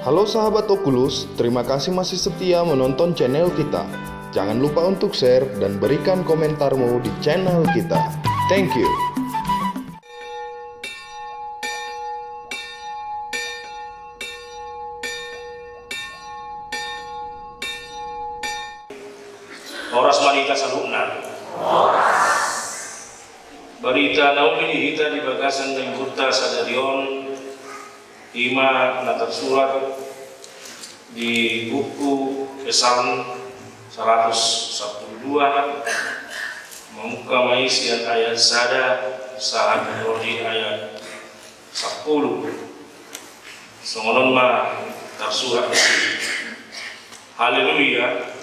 Halo sahabat Oculus, terima kasih masih setia menonton channel kita. Jangan lupa untuk share dan berikan komentarmu di channel kita. Thank you. Oras malita sa luna. Barita naumi dihita di bagasan ng gurta sa darion, ima na tersurat di buku Psalm 112 membuka maisian ayat sada saat di ayat 10 songonon ma tersurat haleluya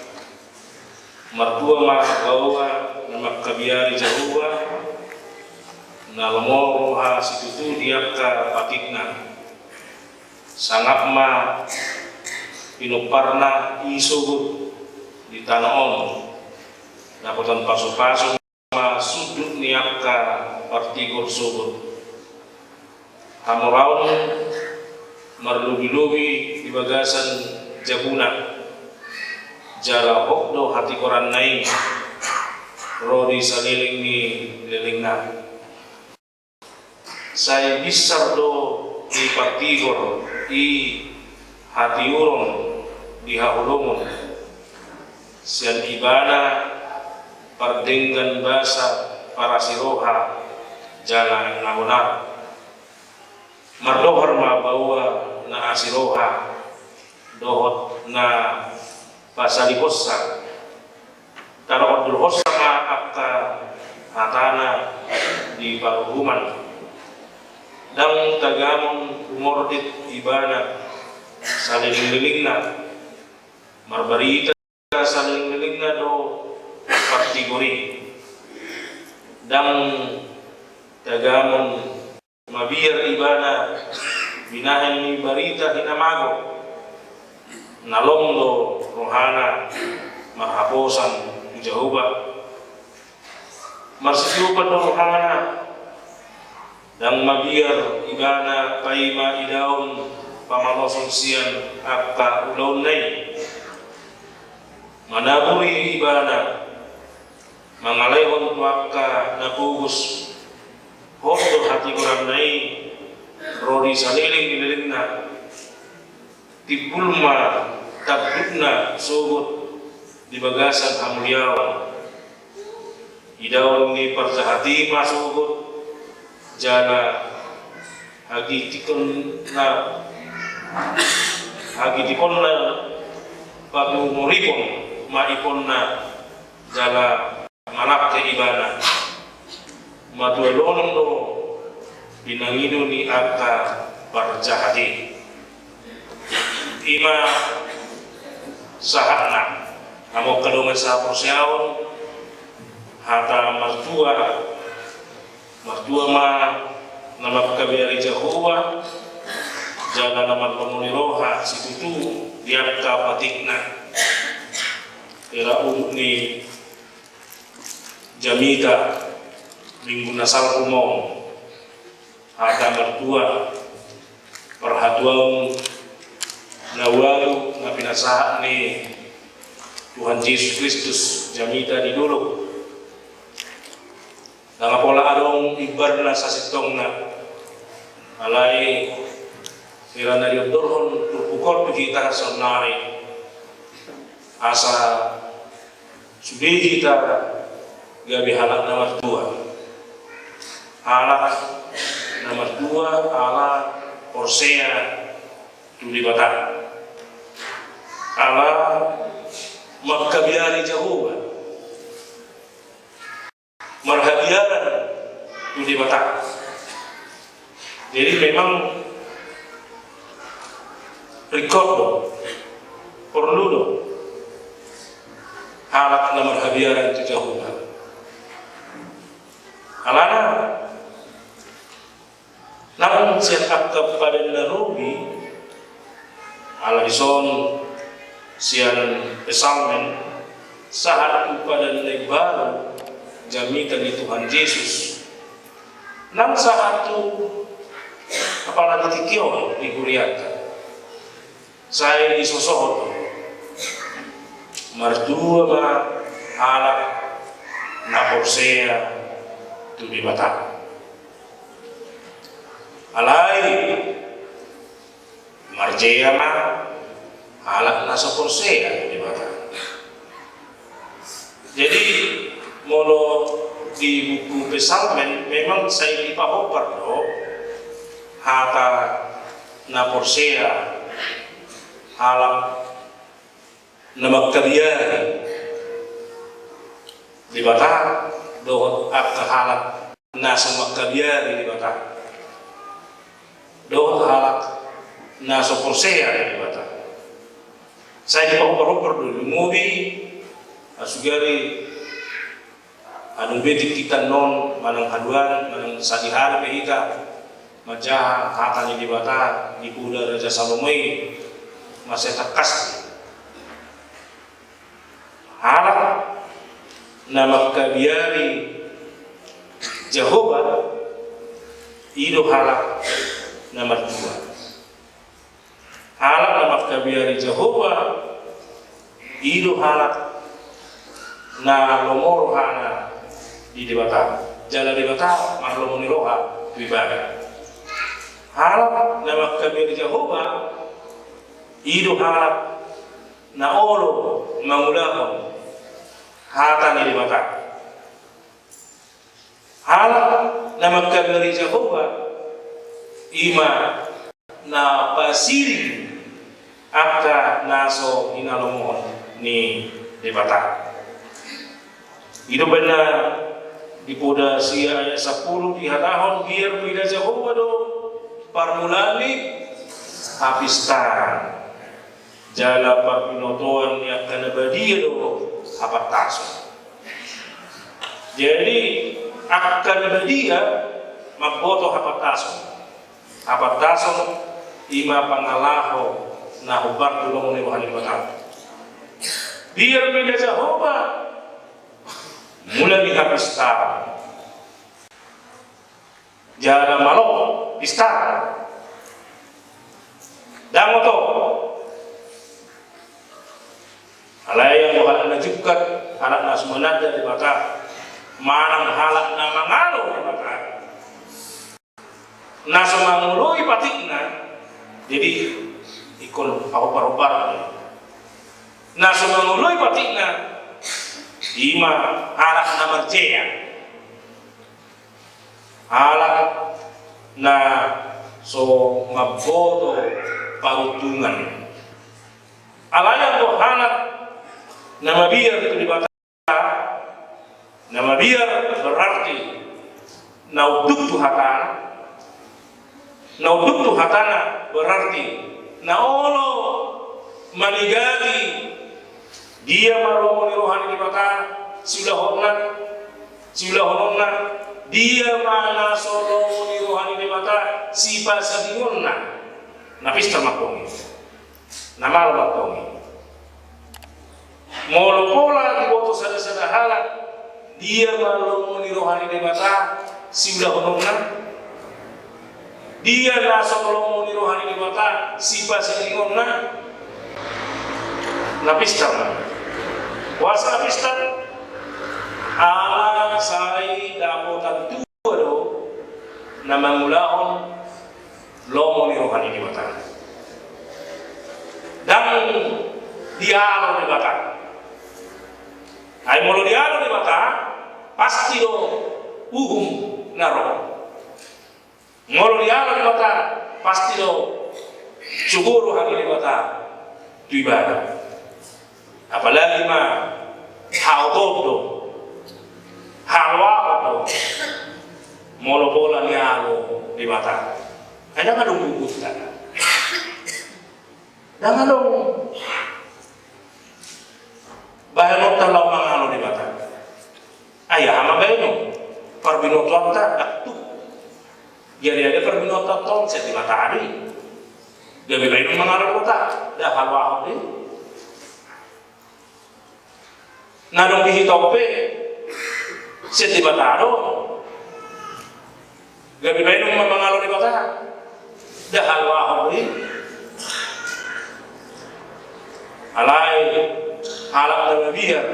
martua ma bawa na magkabiyari Jehovah na lamoro ha situtu diap ka patikna sangat ma pinuparna isugut di tanah on dapotan paso-paso ma sudut niap ka partigor sugut hamuraun marlubi-lubi di bagasan jabuna jala hokdo hati koran nai rodi saliling ni lelingna saya bisar do di partigor i hati urong di haulungun sian ibana pardenggan basa para siroha jala nahunar mardohar ma bawa na asiroha dohot na pasalikosa taro odul hosa ma akta hatana di paruhuman dang tagamon umordit ibana saling-lilingna marbarita saling-lilingna do partigori dang tagamon mabiyar ibana binahan ni barita hinamago nalong do rohana marhaposan Jehovah marsiupan do rohana dan mabiyar ibana paima idaun pamaloson sian akka ulaun nai manaburi ibana mangalayhon wakka napugus hodo hati kurang nai rodi saliling ililingna tibulma tabdukna sobot di bagasan hamuliawan idaun ni persahati masubot jana hagi tikon na pagmumuripon maipon na jala malak ke ibana matualonong do pinangino ni akka parjahati ima sahana amo kadungan sa prosyaon hata martua ma nama kabiyari Jehovah jala nama pamuniroha situtu diap ka patikna era ni jamita minggu nasal kumong hata martua perhatuan nawalu na pinasahan ni Tuhan Yesus Kristus jamita di dulu nang pola adong ibarna sa sitong na alay sira na yodorhon turpukot kita sonari asa subihi kita gabi halak nomor 2 halak nomor 2 ala porsea tulibatan ala magkabiyari Jehovah marhabiaran di mata. Jadi memang record do, perlu do halat na marhabiaran itu Jehovah. Alana namun siap kepada narubi ala ison sian pesalmen saat kepada baru jamitan di Tuhan Yesus. Nang saat itu apalagi tikio di Huriata saya isosoho martua ma ala na porsea tu di bata alai marjea ma ala na so porsea di bata. Jadi molo di buku Pesalmen memang saya dipahopar do hata na porsea alam na magkaryari di bata do at halak nasa magkaryari di bata do halak nasa porsea di bata. Saya dipahopar dulu ngudi asugari anu bedik kita non manang haduan manang sadihar behika majaha hatani di bata di kuda Raja Salomei masih takas halak nama kabiari Jehovah ido halak nama dua halak nama kabiari Jehovah ido halak na lomoro hana di debata jala debata mahlomo ni roha ibadah halap nama kabir Jehovah ido halap na olo mangulahon hata ni debata halap nama kabir Jehovah ima na pasiri akta naso inalomohon ni debata. Itu benar di poda sia ayat 10 di hadahon biar pida Jehovah do parmulani hapistan jala parpinotoan yang kana badia do hapataso. Jadi akan badia magboto hapataso ima pangalaho na hubar tulong ni Tuhan Ibatan. Biar pida Jehovah mulai dihabiskan jalan malok istar dan moto alai yang bukan najibkat anak nasmanada di bata manang halak nama ngalo di bata nasamangului patikna jadi ikon ahobar-hobar nasamangului patikna ima halak na marjea halak na so mabodo pautungan alayan do halak na mabiyar itu di bata na mabiyar berarti na uduk tu hatana berarti na olo manigati dia maromoni rohani di bata sila hononna dia mana solomoni rohani di bata sipa sabingonna napista makongi namalo makongi molopola di boto sada halak dia maromoni rohani di bata sila hononna dia na solomoni rohani di bata sipa sabingonna napista wasa pistan ala sai dapotan dua do na mangulahon lomo ni rohani di bata dan dialo di bata ay molo dialo di bata pasti do uhum naro molo dialo di bata pasti do syukur rohani di bata tu ibadah. Apalagi mah hautodo halwa molo bola ni alo di mata ada ngadong bubut kan dan ngadong bahano talaw mangalo di mata ayah hama bayno parbinoto ta daktu jadi ada parbinoto ton set di mata ari gabi bayno mangalo ta dah halwa ni nadong bihitope set di bataro gabi bayi nung mamangalo di bata dahal wahori halak na biar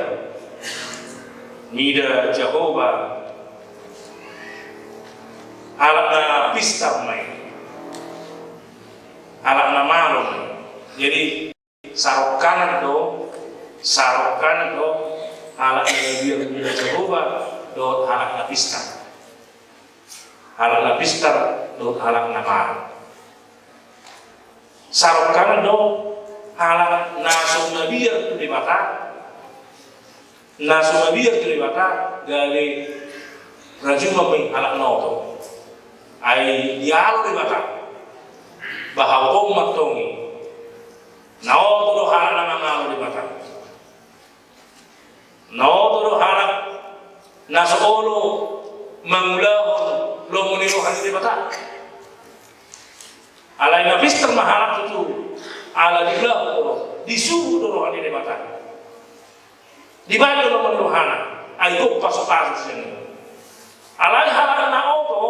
mida Jehovah halak na pista mai halak na malum. Jadi sarok kanan do halak na biar mida Jehovah do halak na pista do halak na malum. Sarok kanan do halak na sumabir tu di mata gali rajuma ping halak noto ai dialo di mata bahau matongi nao do halak na ngalo di mata nao do halak na solo mangulahon lo muniruhan di mata alai na pistar mahalak itu ala dibelah disuruh dorohan di mata dibaca lo muniruhana ai kok paso-paso sini alai halak na auto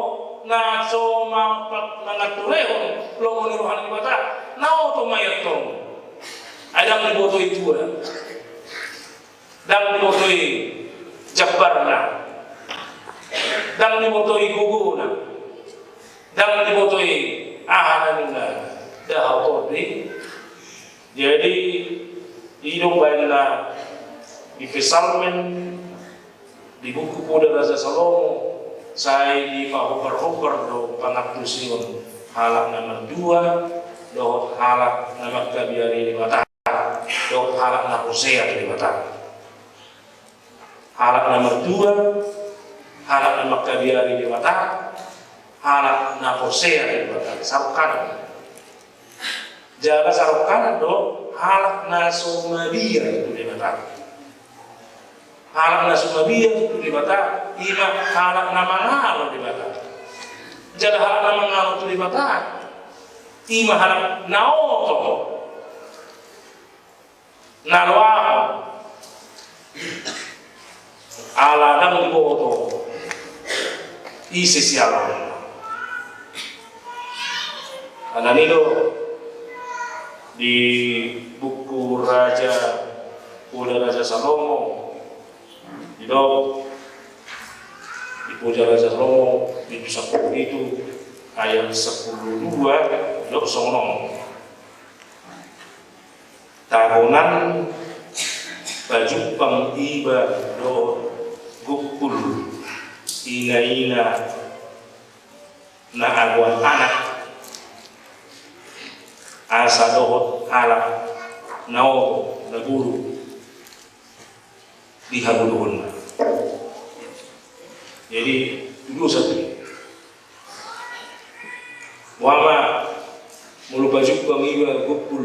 na so nangaturehon lo muniruhan di mata na auto mayat tong adang diboto itu dang dibotoi jabbarna dang dibotoi guguna dang dibotoi ahananna dah autordi. Jadi hidup baiklah di Psalmen di buku Kuda Raja Salomo saya di pahobar-hobar do pangatusion halak nomor 2 do halak nomor kabiari di mata do halak na Hosea di mata halak nomor 2 halak nomor kabiari di mata halak na Hosea di mata sarukan jaga sarukan do halak na Sumabia itu di mata halak na Sumabia itu di mata ima halak na Mangalo di mata jaga halak na Mangalo itu di mata ima halak na Oto na Loaho ala dang di Boto isi sialan ana nido di buku Kuda Raja Salomo di Puja Raja Salomo di Pusaka itu ayat 10:2 do sono tahunan baju pengiba do gukul ina na agwan anak asa dohot halak nao naguru di habuluhun. Jadi dulu satu wama mulu baju pengiba gukul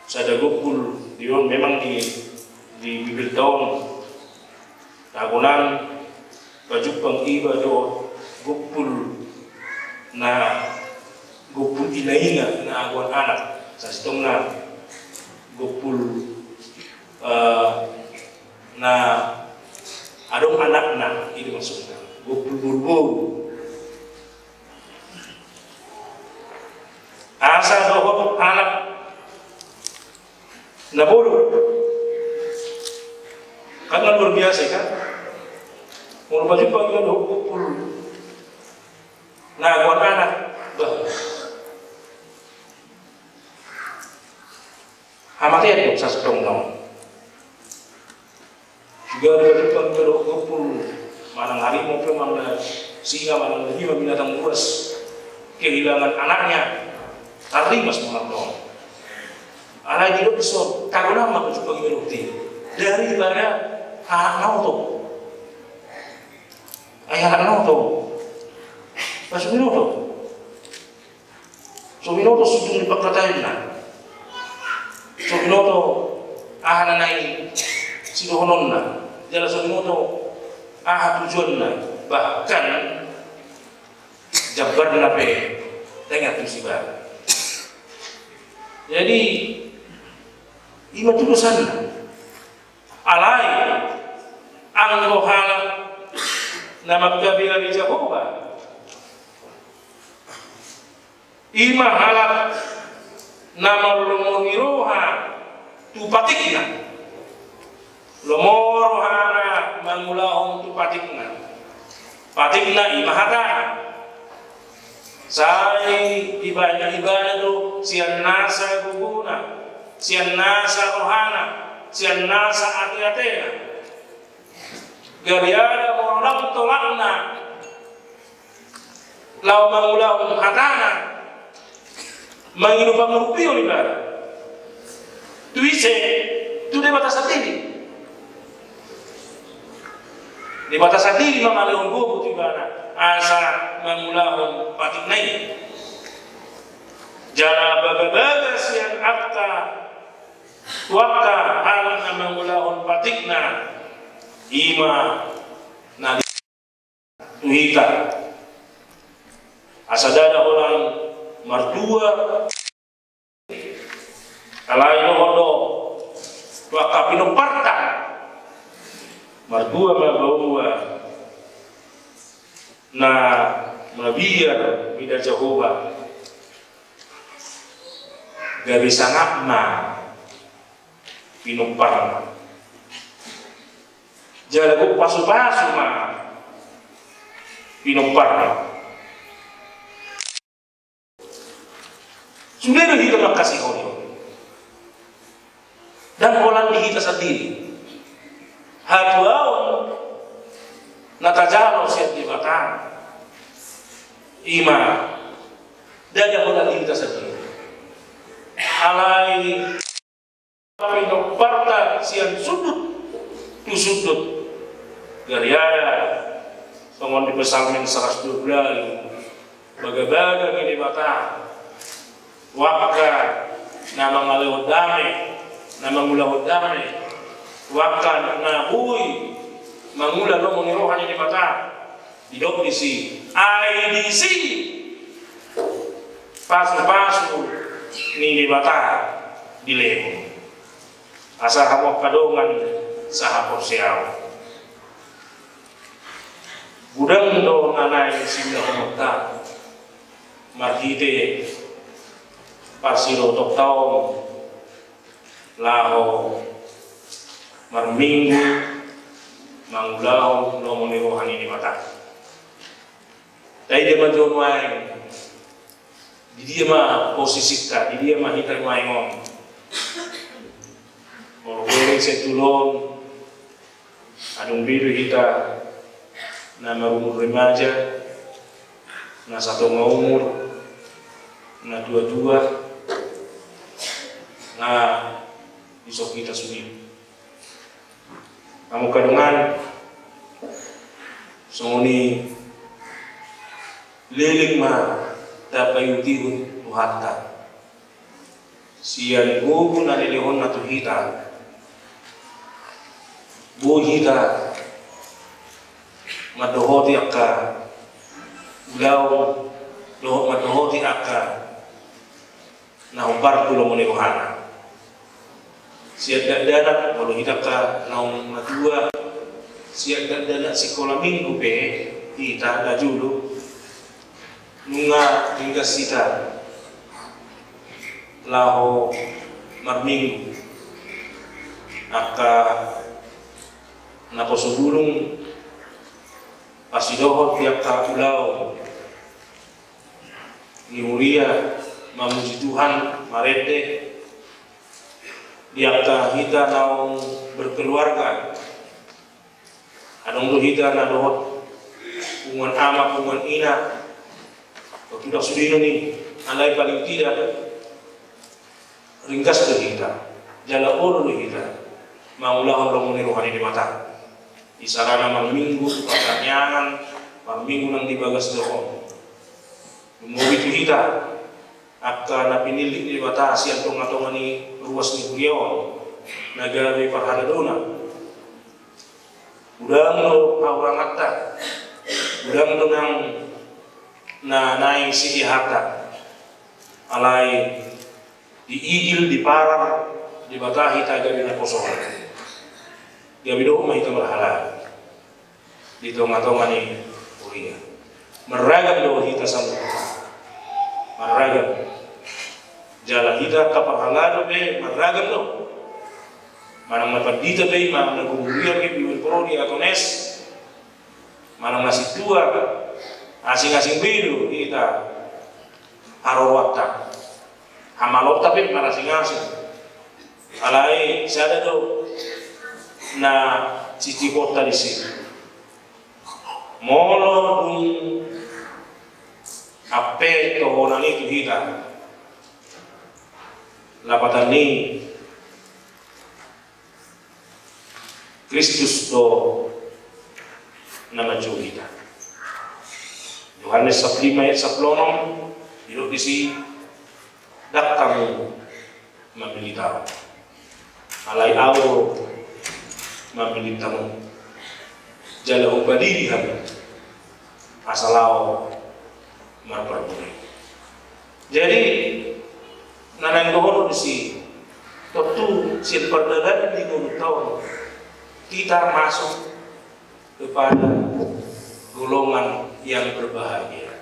sada gukul dion memang di bibir daun tahunan baju pengiba do gukul na gopul inaina na agwan anak sa sitongna gopul na adong anak na itu maksudnya gopul burbo asa dohot anak na bodoh kan luar biasa kan mau baju pagi do gopul na agwan anak Hamatian dong sa setong nong. Juga ada juga berkumpul manang harimau ke mana singa manang lima binatang buas kehilangan anaknya tarimas manang dong. Anak hidup besar karena mak juga berukti daripada anak nauto. Ayah anak nauto. Pas minuto. So minuto sujud di pagkatayin na. So binoto ahananay sinuhunon na jala so binoto tujuan na bahkan jabar na pe dengan musibah. Jadi ima tulusan alay ang rohala na magkabila ni Jehovah ima halak na marulungiroha tu patikna lomoro hana mangulahon tu patikna imahatana sai ibadah tu sian nasa guguna, sian nasa rohana, sian nasa ati-atena gariada moram tolakna lau mangulahon hatana manginupang rupiyo ibadah tuise tu de batas atini di batas atini mangalehon bubu tibana asa mangulahon patiknai jana baga-baga sian akta wakka halang na mangulahon patikna ima na tuhita asa dada orang martua alai no hondo wakka pinoparta martua mabaua na mabiar mida Jehovah gabi sangapna pinumparna jalagu pasu-pasu ma pinumparna sudah kita makasih Allah dan polan di kita sendiri hatuawan natajalo siat di batang ima dan yang polan di kita sendiri alai kami noparta sian sudut tu sudut gariada pengon di pesalmin 112 baga-baga gini batang wakka nama ngalewat damai nama mulawat damai wakka na bui mangula lo mengirohan ini mata hidup di si IDC pasu-pasu ni di bata di leho asa hawak kadongan sahapor siaw gudang do nganay sinda kumagta markite parsiro toktaw laho marminggu mangulaw no monirohan ini mata dahil dia majuan di dia mah posisi ka di dia mah hitai maingong kalau boleh setulon adung biru hita na marumur remaja na satu umur na dua-dua na isok kita sendiri kamu kadungan songoni liling ma dapat yutihun tuhata siya gugu na nilihon na tuhita buhita madohoti akka ulaw madohoti akka na humbar tulo mo niluhana siya dadat maluhita ka naong madua siya dadat sikola minggu pe kita da julu nunga hingga sita laho marminggu aka naposubulong pasidohot tiap kaulaw ni Muria mamuji Tuhan marete diak hita naong berkeluarga adong do hita na dohot pungan ama pungan ina tidak sudino ni alai paling tidak ringkas do hita jala oro do hita maulahon lo muni rohani di mata isarana minggu pertanyaan minggu nang dibagas dohon umuwi tu hita akka napinilik di mata asian tonga-tonga ni ruas ni Kuriawan nagari parhadadona udang lo orang atta udang lo nang na naing si ihata alai diigil di parar di batahi tagabi na kosongan gabi do mahita marhala di tonga-tonga ni Kuria meragam do hita sampai maragam jala hita kaparhalado be maragam do manang napandita bay, manang nagugulian kay biwil pro di Atones, manang nasitua, asing-asing biru kita arowata, hamalot tapi marasing-asing, alai sada do na cici kota di sini, molo dung ape tohonan itu kita, lapatan ni Kristus do nama kita. Yohanes 5 ayat 10 hidup di sini dak kamu mabilitamu alai awo mabilitamu jalau badirihan asalau marparbuni. Jadi nanang dohono di sini tentu sin perdagangan di tahun kita masuk kepada golongan yang berbahagia.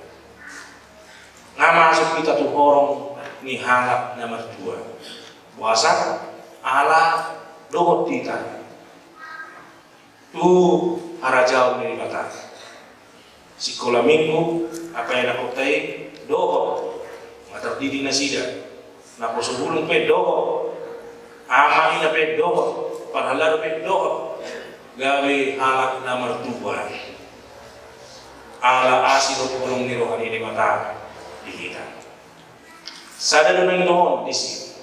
Nggak masuk kita tuh orang ni halap nomor 2. Puasa ala dohot kita. Tuh harajau ni kata. Sekolah minggu apa yang aku tay dohot. Nggak terdiri nasida. Nako sebelum pe dohot. Ama ina pe dohot. Padahal pe dohot. Gawe halak nomor 2. Ala asilo pulong ni rohani ni mata di kita. Sada nang doon di sini.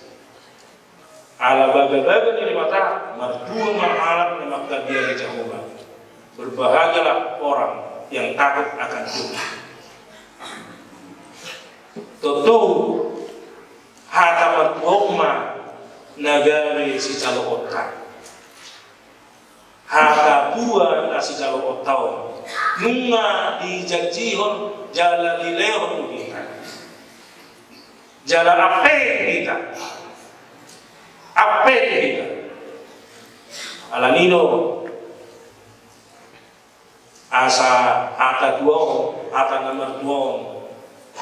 Ala baga-baga ni mata mertua mahalak ni maktabia di Jehovah. Berbahagialah orang yang takut akan Tuhan. Tentu hata mertua nagari si calo otak. Hata buah nasi calo otau. Nunga di jajihon jala di lehon kita. Jala ape kita. Ape kita. Alanino asa hata duong, hata nomor duong.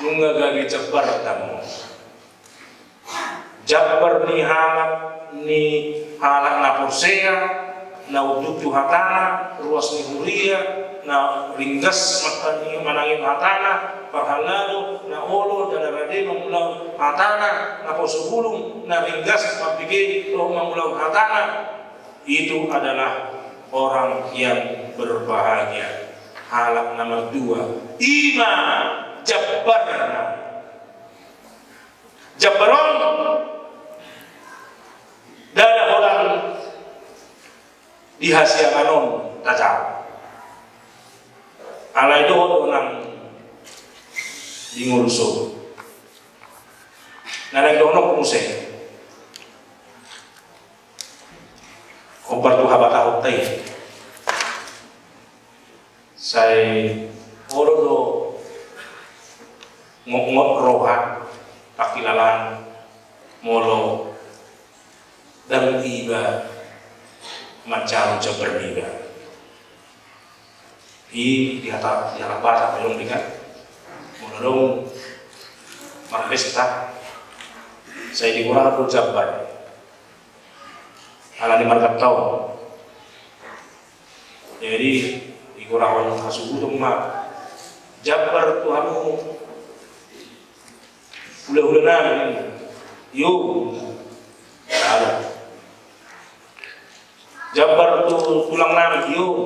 Nunga gagi jabar tamu. Jabar ni halak na porsea, na uduk hatana, ruas ni huria, na ringgas makani manangin hatana, parhalado na olo dan radeno mulau hatana, na posubulung na ringgas mapigay roh mangulau hatana. Itu adalah orang yang berbahagia. Halak nomor 2. Ima jabarna. Jabaron dada orang dihasiakanon tajam. Alai do donang dingurso. Nanang dono kumuse. Obar tu habata hotai. Sai oro do ngok roha pakilalan molo dan iba macam berniga. Di atas bata belum dikat. Molo marpesta. Saya dikurang tu jabar. Ala di markat tau. Jadi dikurang hasubu tu mak. Jabar Tuhanmu. Hula-hula na yuk. Ada. Jabar tu tulang nam yuk.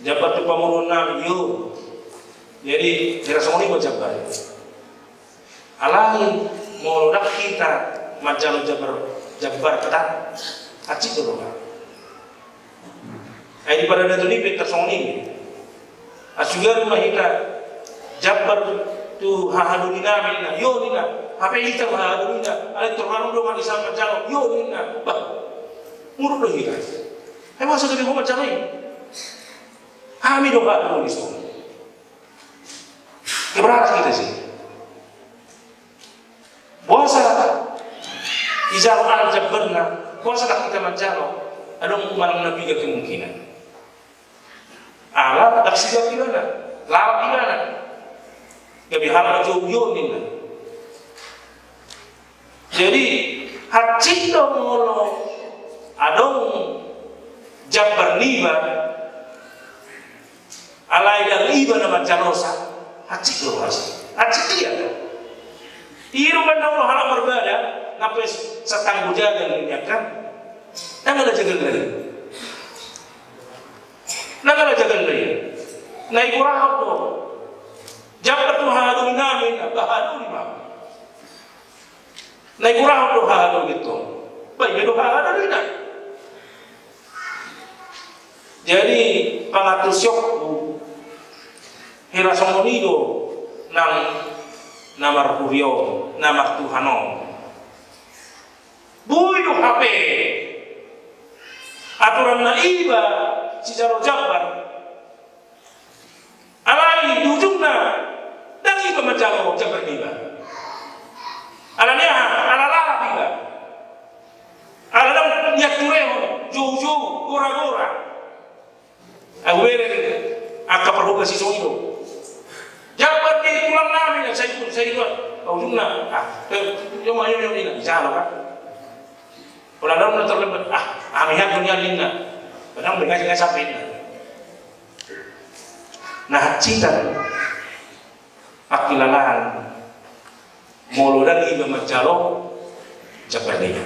Jabar tu pamurun nam yuk. Jadi dirasa ini buat jabar. Alai mau dak kita macam jabar ketat. Acik tu kan. Ai pada datu ni better soni. Asugar mahita jabar tu hahadunina mina yo nina apa kita hahadunina ale terharu do mali sama jalo yo nina bah muruk do kita ai masa dari Muhammad jalo kami do ka do iso keberatan kita sih puasa ijal al jabarna puasa tak kita manjalo adong malang nabi ke kemungkinan ala tak siap pilana lawak pilana kebihalan itu yonin. Jadi hacik do molo adong Jabar niba alai dan iba nama janosa hacik lo hacik dia iru bandang lo halak berbeda ngapai setang bujagan menyiapkan nangala jagan lagi naik kurang lo Jabar tu hadu namin bahadu lima naik kurang lo hadu gitu baik bedo hadu lina. Jadi pangatus yokku hira somonido nang namar kuryo namar Tuhano buido HP aturan na iba si Jaro Jabar alai dujungna dan iba menjalo Jabar iba alanya alala iba aladang niat tureho jauh-jauh gora-gora awere aka perlukan si sono Jabar di tulang namin saya itu kau jumna yo mayo ini jalan kan ulah dalam terlibat amihan dunia lina padahal mereka sampai nah cinta akilalahan molo dan iba majalo Jabar dia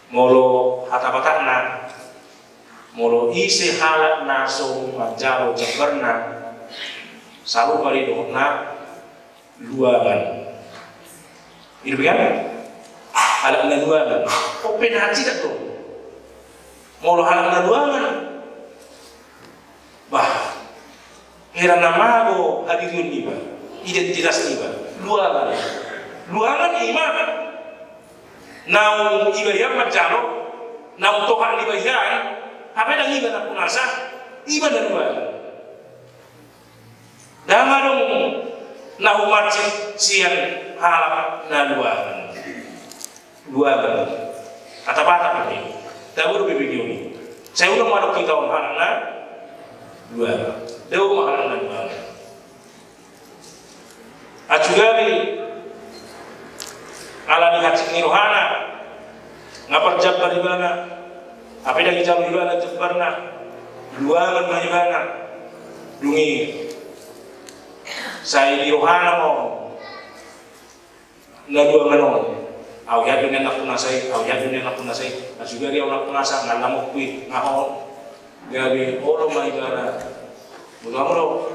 molo hata-batana molo isi halat naso majalo Jabarna selalu kali dohna luaban itu kan halat na luaban open haji tak tuh molo halat na luaban bah heran namago hadirun iba identitas iba luaban iman nau iba yang majalo nau tohan iba yang apa yang iba nak punasa iba dan luar dama dong nahu macet sian halap na luar kata-kata ini tak baru video ini saya udah mau kita halap na luar dewa halap na luar acugari ala di hati ni rohana ngapar Jabar ibana apa yang jam ibana Jabarna luangan ibana dungi saya di rohana mo na luangan mo au ya dunia nak punasai acugari au nak punasa ngalamok pi ngahon gabi olo ma ibana mudo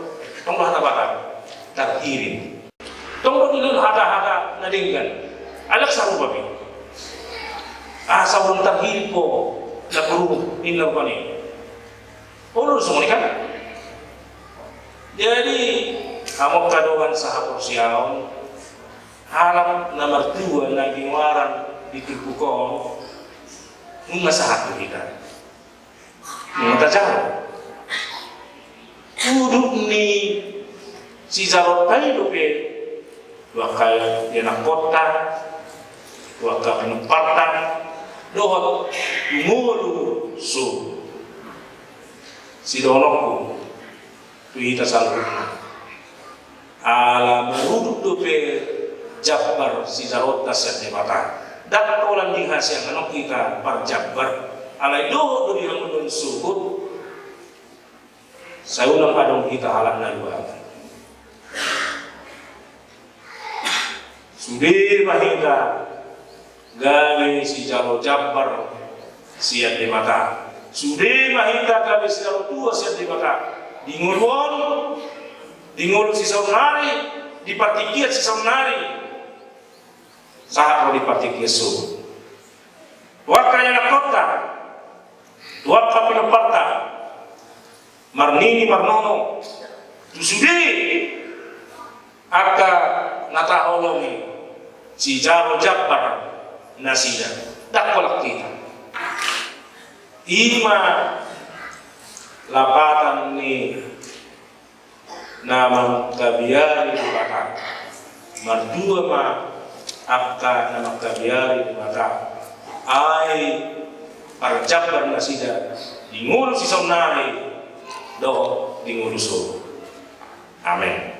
tong hata-hata terkirim tong ilun hata-hata nadinggan alak sarupa pi sawang terkirim po na puru inna pani olo semua kan jadi amok kadoan sahapur siaon halap na mertua naging waran ditipukon nung masahat kita nung tajaro uduk ni si Jarot tayo pe wakay yanakota wakay pinupatan dohot ngulu su si donokku tuita saluna ala meruduk dope Jabar si Jarot tasya debata dat kolan di hasil manok kita par Jabar alai do yang menun suhut saya ulang adong kita halang na luar sudir mahita gawe si Jaro Jabar siat di mata sudir mahita gawe si Jaro tua siat di mata dingulun si saunari dipartikiat si saunari saat lo dipartikiat su wakanya na kota waka pinaparta marnini marnono tusudi aka natahologi si Jaro Jabar nasida dakolak kita ima lapatan ni nama kabiari bukata mardua ma aka nama kabiari bukata ai para Jabar nasida dingulu si saunari do dingulu so amin.